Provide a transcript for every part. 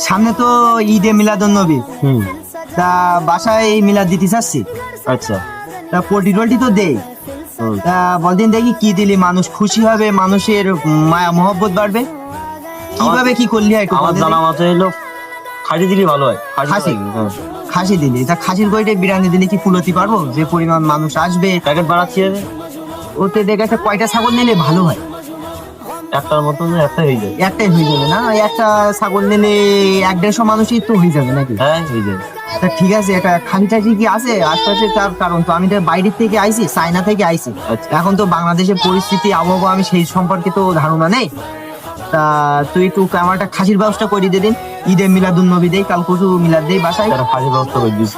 সামনে তো ঈদে মিলাদুন নবী, তা বাসায় মিলাদ দিতে চাচ্ছি। আচ্ছা। তা পোল্ট্রি টোল্ট্রি তো দেই, তা বলদিন দেখি কি দিলে মানুষ খুশি হবে, মানুষের মায়া মহব্বত বাড়বে, কিভাবে কি করলি হয় একটু আমার বলদিন জানা দেখি। মতে হলো খাসি দিলে ভালো হয়। খাসি? খাসি দিলে, তা খাসির গইটে বিরিয়ানি দিলে কি কুলতি পারবো? যে পরিমাণ মানুষ আসবে প্যাকেট বাড়াচ্ছি হবে। ওতে দেখেছে কয়টা ছাগল নিলে ভালো হয়? একটার মতন একটা হয়ে যায়। একটাই হয়ে যাবে না? একটা ছাগল নিলে 1-150 মানুষই তো হয়ে যাবে নাকি? হ্যাঁ হয়ে যায়। তা ঠিক আছে, এটা খালি টালি কি আছে আশপাশে? তার কারণ তো আমি তো বাইরের থেকে আইছি, চায়না থেকে আইছি। আচ্ছা। এখন তো বাংলাদেশের পরিস্থিতি আবহাওয়া আমি সেই সম্পর্কে তো ধারণা নেই। তা তুই একটু আমার একটা খাসির ব্যবস্থা করে দিন। ঈদে মিলাদুন নবী দেই, কাল পরশু মিলাদ দেই বাসায়। একটা খাসির ব্যবস্থা করে দিস।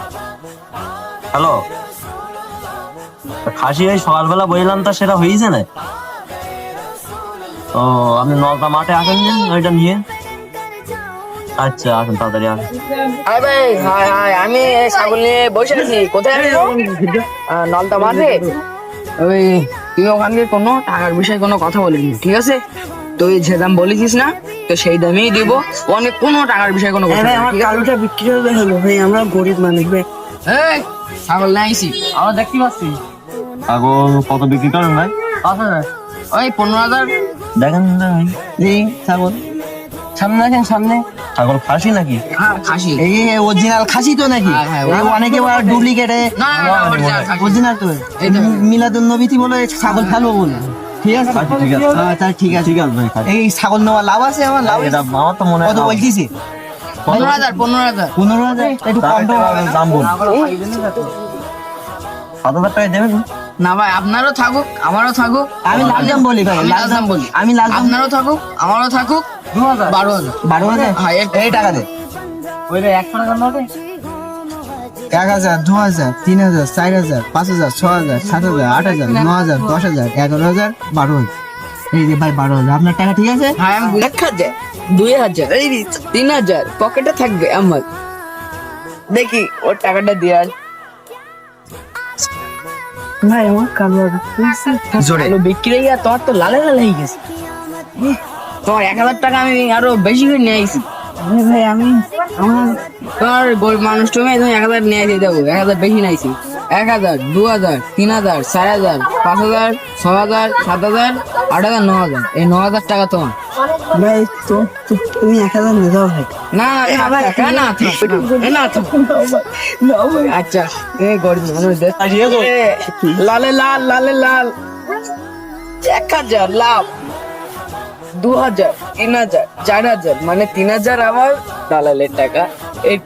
হ্যালো, খাসি ওই সকালবেলা বললাম, তা সেটা হয়েছে না? ও, আপনি নলতা মাঠে আসেন দিন ওইটা নিয়ে। আচ্ছা, আসুন তাড়াতাড়ি আসুন। হাই ভাই, হাই হাই, আমি এই ছাগল নিয়ে বসে আছি। কোথায় আছি গো? নলতা মাঠে। ওই তুই ওখানে কোনো টাকার বিষয়ে কোনো কথা বলিনি, ঠিক আছে? তুই যে দাম বলেছিস না, তো সেই দামেই দিব। অনেক কোনো টাকার বিষয়ে কোনো কথা আমার ঠিক আছে? কালোটা বিক্রি হবে হলো ভাই, আমরা গরিব মানুষ ভাই। এই ছাগল নিয়ে আইছি, আমরা দেখতে পাচ্ছি। ছাগল কত বিক্রি করেন ভাই? ওই 15,000। দেখেন না ভাই, এই ছাগল সামনে দেখেন, সামনে। ছাগল খাসি নাকি? হ্যাঁ খাসি। এই অরিজিনাল খাসি তো নাকি? হ্যাঁ, হ্যাঁ, এই অনেকে আবার ডুপ্লিকেট। না না না, original খাসি। অরিজিনাল তো এই তো। মিলাদুন নবীতি বলে ছাগল ফেলবো বলে। ঠিক আছে, আচ্ছা, ঠিক আছে। তা ঠিক আছে। ঠিক আছে ভাই, খাসি। এই ছাগল নেওয়া লাভ আছে? আমার লাভ এটা আমার তো মনে হয় কত বলছিস? 15,000 15,000। 15,000? একটু কম তো হবে না? দাম বল। 7,000 টাকা দেবেন? না ভাই, আপনারও থাকুক আমারও থাকুক। আমি লাভ দাম বলি ভাই, আমি লাভ লাভ দাম দাম বলি। আমি লাভ দাম। আপনারও থাকুক আমারও থাকুক। 12,000। 12,000? হ্যাঁ, এই টাকা দে। 1,000, 2,000, 3,000, 4,000, 5,000, 6,000, 7,000, 8,000, 9,000, 10,000, 11,000, 12,000। এই যে ভাই 12,000 আপনার টাকা, ঠিক আছে? হ্যাঁ, আমি 1,000, 2,000, 3,000 পকেটে থাকবে আমার। দেখি ওর টাকাটা দিয়ে আস। ভাই আমার কালোটা জোরে। আলু বিক্রি হয়ে গিয়ে তোমার তো লালে লালে হয়ে গেছে। তোমার 1,000 টাকা আমি আরো বেশি করে নিয়ে আইছি। ভাই আমি আমার তোমার গরিব মানুষ তুমি 1,000 নিয়ে আইছি দেবো। 1,000 বেশি নিয়েছি। 1,000, 2,000, 3,000, 4,000, 5,000, 6,000, 7,000, 8,000, 9,000। এই 9,000 টাকা তোমার। ভাই তো তুমি 1,000 নিয়ে যাও ভাই। না না আচ্ছা, এই গরিব মানুষ লালে লাল লালে লাল। 1,000 লাভ, 2,000, 3,000, 4,000, মানে 3,000 আমার দালালের টাকা। এই